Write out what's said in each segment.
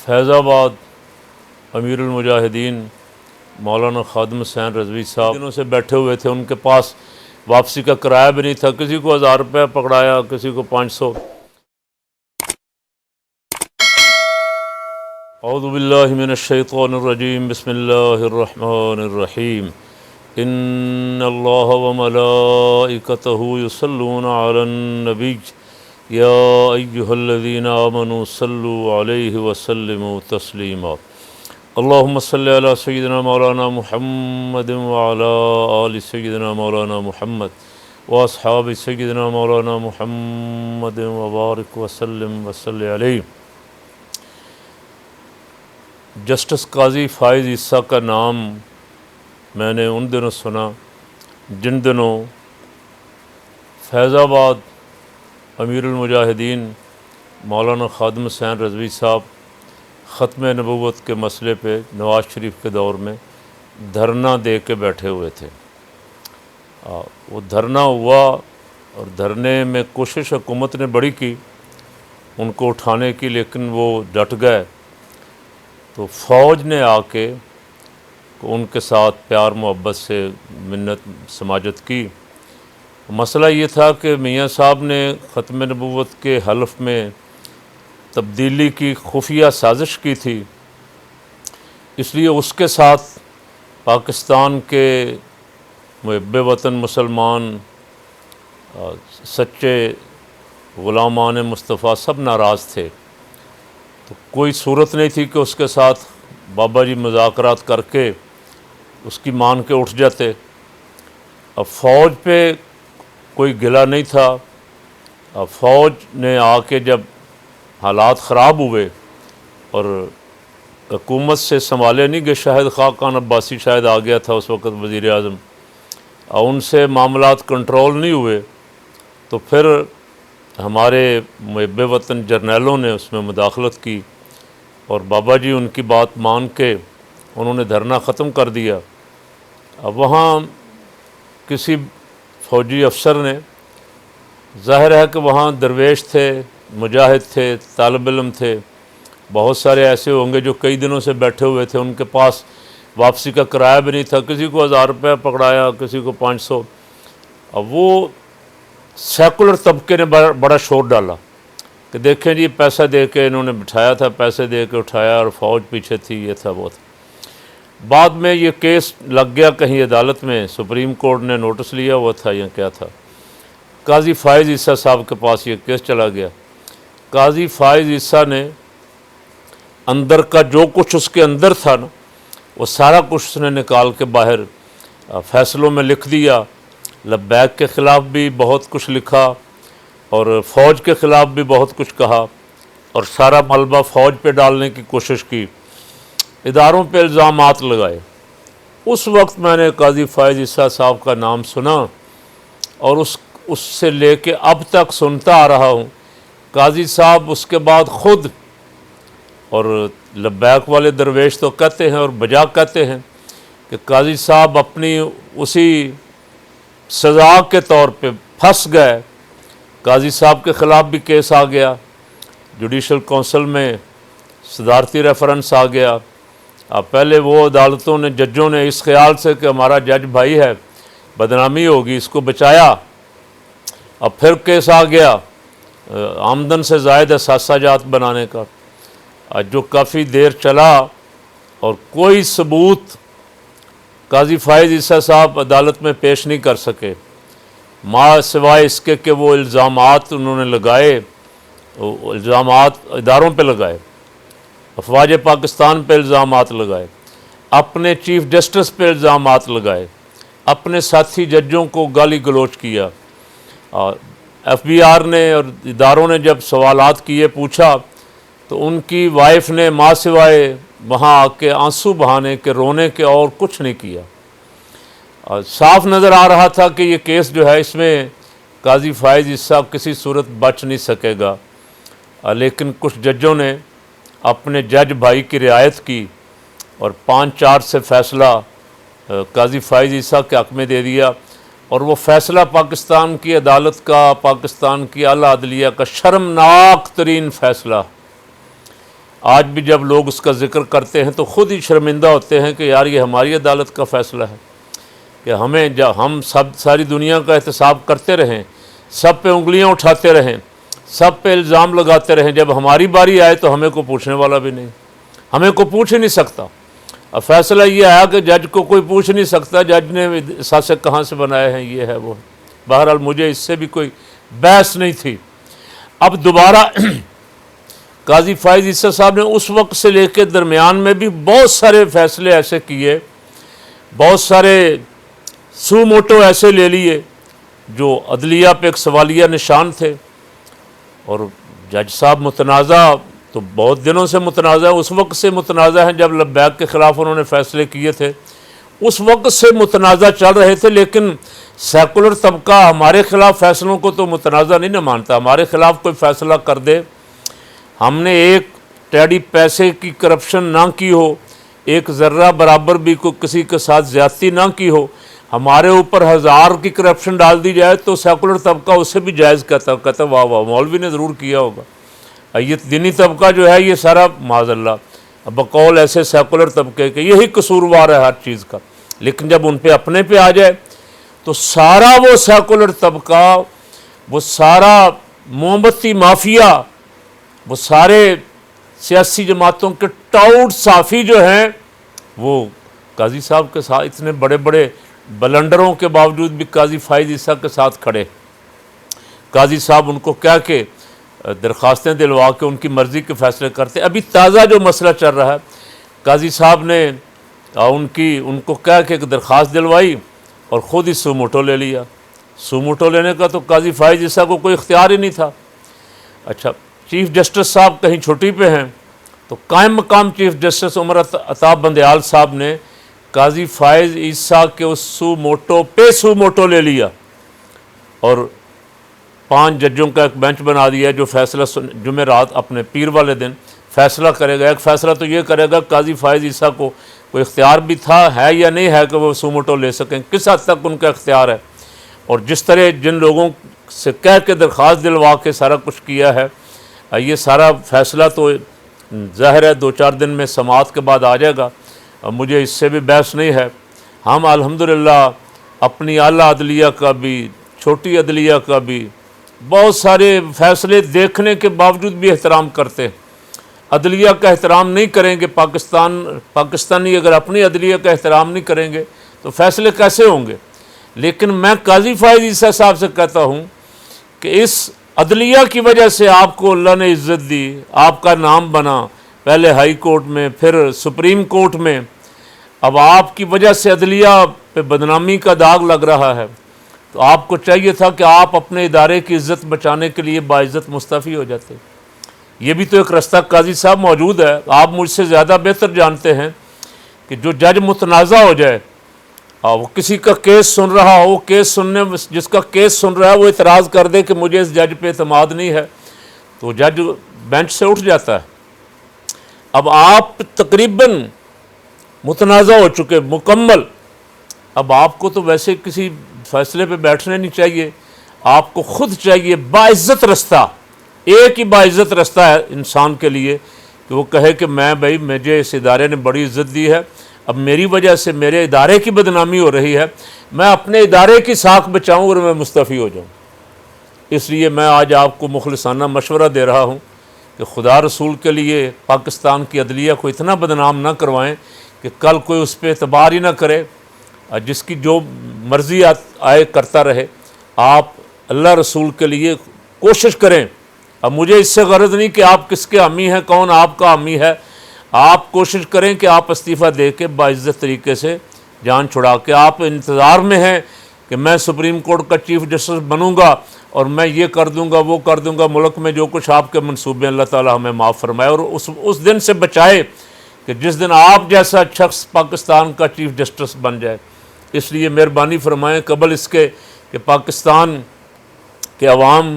فیض آباد امیر المجاہدین مولانا خادم حسین رضوی صاحب دنوں سے بیٹھے ہوئے تھے، ان کے پاس واپسی کا کرایہ بھی نہیں تھا، کسی کو 1000 روپے پکڑایا، کسی کو 500۔ اعوذ باللہ من الشیطان الرجیم، بسم اللہ الرحمن الرحیم۔ ان اللہ وملائکتہ یصلون علی النبی یا ایہا الذین آمنوا صلوا علیہ وسلموا تسلیما۔ اللہم صلی علی سیدنا مولانا محمد وعلی آل سیدنا مولانا محمد واصحاب سیدنا مولانا محمد وبارک وسلم وصلی علیہ۔ جسٹس قاضی فائز عیسیٰ کا نام میں نے ان دنوں سنا جن دنوں فیض آباد امیر المجاہدین مولانا خادم حسین رضوی صاحب ختم نبوت کے مسئلے پہ نواز شریف کے دور میں دھرنا دے کے بیٹھے ہوئے تھے۔ وہ دھرنا ہوا اور دھرنے میں کوشش حکومت نے بڑی کی ان کو اٹھانے کی، لیکن وہ ڈٹ گئے۔ تو فوج نے آ کے ان کے ساتھ پیار محبت سے منت سماجت کی۔ مسئلہ یہ تھا کہ میاں صاحب نے ختم نبوت کے حلف میں تبدیلی کی خفیہ سازش کی تھی، اس لیے اس کے ساتھ پاکستان کے محب وطن مسلمان سچے غلامان مصطفیٰ سب ناراض تھے۔ تو کوئی صورت نہیں تھی کہ اس کے ساتھ بابا جی مذاکرات کر کے اس کی مان کے اٹھ جاتے۔ اب فوج پہ کوئی گلہ نہیں تھا۔ اب فوج نے آ کے جب حالات خراب ہوئے اور حکومت سے سنبھالے نہیں گئے، شاہد خاقان عباسی شاید آ گیا تھا اس وقت وزیر اعظم، اور ان سے معاملات کنٹرول نہیں ہوئے، تو پھر ہمارے محب وطن جرنیلوں نے اس میں مداخلت کی اور بابا جی ان کی بات مان کے انہوں نے دھرنا ختم کر دیا۔ اب وہاں کسی فوجی افسر نے، ظاہر ہے کہ وہاں درویش تھے، مجاہد تھے، طالب علم تھے، بہت سارے ایسے ہوں گے جو کئی دنوں سے بیٹھے ہوئے تھے، ان کے پاس واپسی کا کرایہ بھی نہیں تھا، کسی کو 1000 روپے پکڑایا، کسی کو 500۔ اب وہ سیکولر طبقے نے بڑا شور ڈالا کہ دیکھیں جی پیسہ دے کے انہوں نے بٹھایا تھا، پیسے دے کے اٹھایا اور فوج پیچھے تھی، یہ تھا وہ تھا۔ بعد میں یہ کیس لگ گیا کہیں عدالت میں، سپریم کورٹ نے نوٹس لیا ہوا تھا یا کیا تھا، قاضی فائز عیسیٰ صاحب کے پاس یہ کیس چلا گیا۔ قاضی فائز عیسیٰ نے اندر کا جو کچھ اس کے اندر تھا نا، وہ سارا کچھ اس نے نکال کے باہر فیصلوں میں لکھ دیا۔ لبیک کے خلاف بھی بہت کچھ لکھا اور فوج کے خلاف بھی بہت کچھ کہا اور سارا ملبہ فوج پہ ڈالنے کی کوشش کی، اداروں پہ الزامات لگائے۔ اس وقت میں نے قاضی فائز عیسیٰ صاحب کا نام سنا اور اس سے لے کے اب تک سنتا آ رہا ہوں۔ قاضی صاحب اس کے بعد خود، اور لبیک والے درویش تو کہتے ہیں اور بجا کہتے ہیں کہ قاضی صاحب اپنی اسی سزا کے طور پہ پھنس گئے۔ قاضی صاحب کے خلاف بھی کیس آ گیا، جوڈیشل کونسل میں صدارتی ریفرنس آ گیا۔ پہلے وہ عدالتوں نے، ججوں نے اس خیال سے کہ ہمارا جج بھائی ہے، بدنامی ہوگی، اس کو بچایا۔ اب پھر کیس آ گیا آمدن سے زائد اثاثہ جات بنانے کا، جو کافی دیر چلا اور کوئی ثبوت قاضی فائز عیسیٰ صاحب عدالت میں پیش نہیں کر سکے، سوائے اس کے کہ وہ الزامات انہوں نے لگائے، الزامات اداروں پہ لگائے، افواج پاکستان پہ الزامات لگائے، اپنے چیف جسٹس پہ الزامات لگائے، اپنے ساتھی ججوں کو گالی گلوچ کیا۔ ایف بی آر نے اور اداروں نے جب سوالات کیے، پوچھا، تو ان کی وائف نے ماں سوائے وہاں آ کے آنسو بہانے کے، رونے کے اور کچھ نہیں کیا۔ صاف نظر آ رہا تھا کہ یہ کیس جو ہے اس میں قاضی فائز عیسیٰ کسی صورت بچ نہیں سکے گا، لیکن کچھ ججوں نے اپنے جج بھائی کی رعایت کی اور 5-4 سے فیصلہ قاضی فائز عیسیٰ کے حق میں دے دیا، اور وہ فیصلہ پاکستان کی عدالت کا، پاکستان کی اعلیٰ عدلیہ کا شرمناک ترین فیصلہ، آج بھی جب لوگ اس کا ذکر کرتے ہیں تو خود ہی شرمندہ ہوتے ہیں کہ یار یہ ہماری عدالت کا فیصلہ ہے کہ ہم ساری دنیا کا احتساب کرتے رہیں، سب پہ انگلیاں اٹھاتے رہیں، سب پہ الزام لگاتے رہیں، جب ہماری باری آئے تو ہمیں کو پوچھنے والا بھی نہیں، ہمیں کو پوچھ ہی نہیں سکتا۔ اب فیصلہ یہ آیا کہ جج کو کوئی پوچھ نہیں سکتا، جج نے اثاثے کہاں سے بنائے ہیں، یہ ہے وہ ہے۔ بہرحال مجھے اس سے بھی کوئی بحث نہیں تھی۔ اب دوبارہ قاضی فائز عیسیٰ صاحب نے اس وقت سے لے کے درمیان میں بھی بہت سارے فیصلے ایسے کیے، بہت سارے سو موٹو ایسے لے لیے جو عدلیہ پہ ایک سوالیہ نشان تھے، اور جج صاحب متنازع تو بہت دنوں سے متنازع، اس وقت سے متنازع ہیں جب لبیک کے خلاف انہوں نے فیصلے کیے تھے، اس وقت سے متنازع چل رہے تھے، لیکن سیکولر طبقہ ہمارے خلاف فیصلوں کو تو متنازع نہیں نہ مانتا۔ ہمارے خلاف کوئی فیصلہ کر دے، ہم نے ایک ٹیڑی پیسے کی کرپشن نہ کی ہو، ایک ذرہ برابر بھی کوئی کسی کے ساتھ زیادتی نہ کی ہو، ہمارے اوپر 1000 کی کرپشن ڈال دی جائے تو سیکولر طبقہ اسے بھی جائز کہتا واہ واہ مولوی نے ضرور کیا ہوگا۔ یہ دینی طبقہ جو ہے یہ سارا معاذ اللہ بقول ایسے سیکولر طبقے کے یہی قصوروار ہے ہر چیز کا، لیکن جب ان پہ اپنے پہ آ جائے تو سارا وہ سیکولر طبقہ، وہ سارا مومبتی مافیا، وہ سارے سیاسی جماعتوں کے ٹاؤٹ صافی جو ہیں وہ قاضی صاحب کے ساتھ، اتنے بڑے بڑے بلنڈروں کے باوجود بھی قاضی فائز عیسیٰ کے ساتھ کھڑے۔ قاضی صاحب ان کو کہہ کے درخواستیں دلوا کے ان کی مرضی کے فیصلے کرتے۔ ابھی تازہ جو مسئلہ چل رہا ہے، قاضی صاحب نے ان کو کہہ کے ایک درخواست دلوائی اور خود ہی سو موٹو لے لیا۔ سو موٹو لینے کا تو قاضی فائز عیسیٰ کو کوئی اختیار ہی نہیں تھا۔ اچھا، چیف جسٹس صاحب کہیں چھٹی پہ ہیں تو قائم مقام چیف جسٹس عمر عطا بندیال صاحب نے قاضی فائز عیسیٰ کے اس سو موٹو لے لیا اور 5 ججوں کا ایک بینچ بنا دیا جو فیصلہ جمعرات اپنے پیر والے دن فیصلہ کرے گا۔ ایک فیصلہ تو یہ کرے گا قاضی فائز عیسیٰ کو کوئی اختیار بھی تھا ہے یا نہیں ہے کہ وہ سو موٹو لے سکیں، کس حد تک ان کا اختیار ہے، اور جس طرح جن لوگوں سے کہہ کے درخواست دلوا کے سارا کچھ کیا ہے، یہ سارا فیصلہ تو ظاہر ہے 2-4 دن میں سماعت کے بعد آ جائے گا، مجھے اس سے بھی بحث نہیں ہے۔ ہم الحمدللہ اپنی اعلیٰ عدلیہ کا بھی، چھوٹی عدلیہ کا بھی بہت سارے فیصلے دیکھنے کے باوجود بھی احترام کرتے ہیں۔ عدلیہ کا احترام نہیں کریں گے پاکستانی اگر اپنی عدلیہ کا احترام نہیں کریں گے تو فیصلے کیسے ہوں گے؟ لیکن میں قاضی فائز عیسیٰ صاحب سے کہتا ہوں کہ اس عدلیہ کی وجہ سے آپ کو اللہ نے عزت دی، آپ کا نام بنا، پہلے ہائی کورٹ میں پھر سپریم کورٹ میں، اب آپ کی وجہ سے عدلیہ پہ بدنامی کا داغ لگ رہا ہے، تو آپ کو چاہیے تھا کہ آپ اپنے ادارے کی عزت بچانے کے لیے باعزت مستعفی ہو جاتے۔ یہ بھی تو ایک رستہ قاضی صاحب موجود ہے۔ آپ مجھ سے زیادہ بہتر جانتے ہیں کہ جو جج متنازع ہو جائے، وہ کسی کا کیس سن رہا ہو، جس کا کیس سن رہا ہے وہ اعتراض کر دے کہ مجھے اس جج پہ اعتماد نہیں ہے، تو جج بینچ سے اٹھ جاتا ہے۔ اب آپ تقریباً متنازع ہو چکے مکمل، اب آپ کو تو ویسے کسی فیصلے پہ بیٹھنے نہیں چاہیے، آپ کو خود چاہیے باعزت رستہ، ایک ہی باعزت رستہ ہے انسان کے لیے کہ وہ کہے کہ مجھے اس ادارے نے بڑی عزت دی ہے، اب میری وجہ سے میرے ادارے کی بدنامی ہو رہی ہے، میں اپنے ادارے کی ساکھ بچاؤں اور میں مستعفی ہو جاؤں۔ اس لیے میں آج آپ کو مخلصانہ مشورہ دے رہا ہوں کہ خدا رسول کے لیے پاکستان کی عدلیہ کو اتنا بدنام نہ کروائیں کہ کل کوئی اس پہ اعتبار ہی نہ کرے، جس کی جو مرضی آئے کرتا رہے۔ آپ اللہ رسول کے لیے کوشش کریں۔ اب مجھے اس سے غرض نہیں کہ آپ کس کے حامی ہیں، کون آپ کا حامی ہے، آپ کوشش کریں کہ آپ استعفیٰ دے کے باعزت طریقے سے جان چھڑا کے، آپ انتظار میں ہیں کہ میں سپریم کورٹ کا چیف جسٹس بنوں گا اور میں یہ کر دوں گا وہ کر دوں گا، ملک میں جو کچھ آپ کے منصوبے اللہ تعالی ہمیں معاف فرمائے اور اس دن سے بچائے کہ جس دن آپ جیسا شخص پاکستان کا چیف جسٹس بن جائے۔ اس لیے مہربانی فرمائیں قبل اس کے کہ پاکستان کے عوام،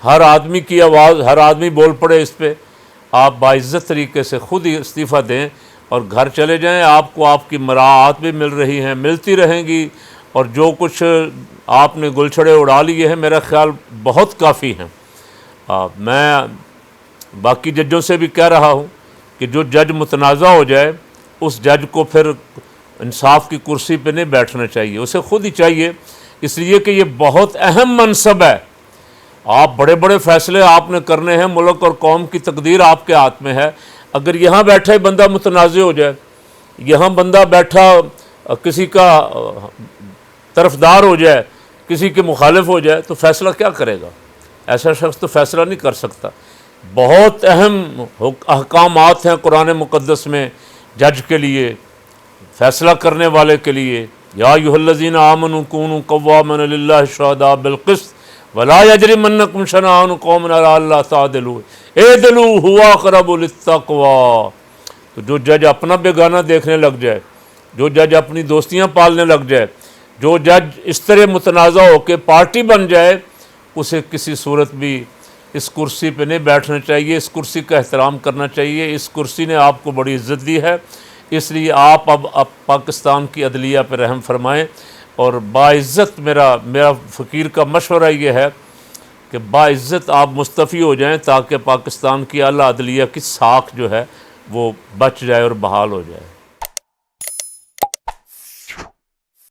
ہر آدمی کی آواز، ہر آدمی بول پڑے اس پہ، آپ باعزت طریقے سے خود ہی استعفیٰ دیں اور گھر چلے جائیں۔ آپ کو آپ کی مراعات بھی مل رہی ہیں، ملتی رہیں گی، اور جو کچھ آپ نے گل چھڑے اڑا لیے ہیں میرا خیال بہت کافی ہیں۔ میں باقی ججوں سے بھی کہہ رہا ہوں کہ جو جج متنازع ہو جائے اس جج کو پھر انصاف کی کرسی پہ نہیں بیٹھنا چاہیے، اسے خود ہی چاہیے، اس لیے کہ یہ بہت اہم منصب ہے۔ آپ بڑے بڑے فیصلے آپ نے کرنے ہیں، ملک اور قوم کی تقدیر آپ کے ہاتھ میں ہے۔ اگر یہاں بیٹھا ہی بندہ متنازع ہو جائے، یہاں بندہ بیٹھا کسی کا طرفدار ہو جائے، کسی کے مخالف ہو جائے، تو فیصلہ کیا کرے گا؟ ایسا شخص تو فیصلہ نہیں کر سکتا۔ بہت اہم احکامات ہیں قرآن مقدس میں جج کے لیے، فیصلہ کرنے والے کے لیے۔ یا ایھا الذین آمنوا کونوا قوامین للہ شہداء بالقسط ولا یجرمنکم شنآن قوم علی الا تعدلوا اعدلوا ھو اقرب للتقوی۔ تو جو جج اپنا بیگانہ دیکھنے لگ جائے، جو جج اپنی دوستیاں پالنے لگ جائے، جو جج اس طرح متنازع ہو کے پارٹی بن جائے، اسے کسی صورت بھی اس کرسی پہ نہیں بیٹھنا چاہیے، اس کرسی کا احترام کرنا چاہیے۔ اس کرسی نے آپ کو بڑی عزت دی ہے، اس لیے آپ اب پاکستان کی عدلیہ پہ رحم فرمائیں، اور باعزت میرا فقیر کا مشورہ یہ ہے کہ باعزت آپ مستعفی ہو جائیں تاکہ پاکستان کی اعلیٰ عدلیہ کی ساکھ جو ہے وہ بچ جائے اور بحال ہو جائے۔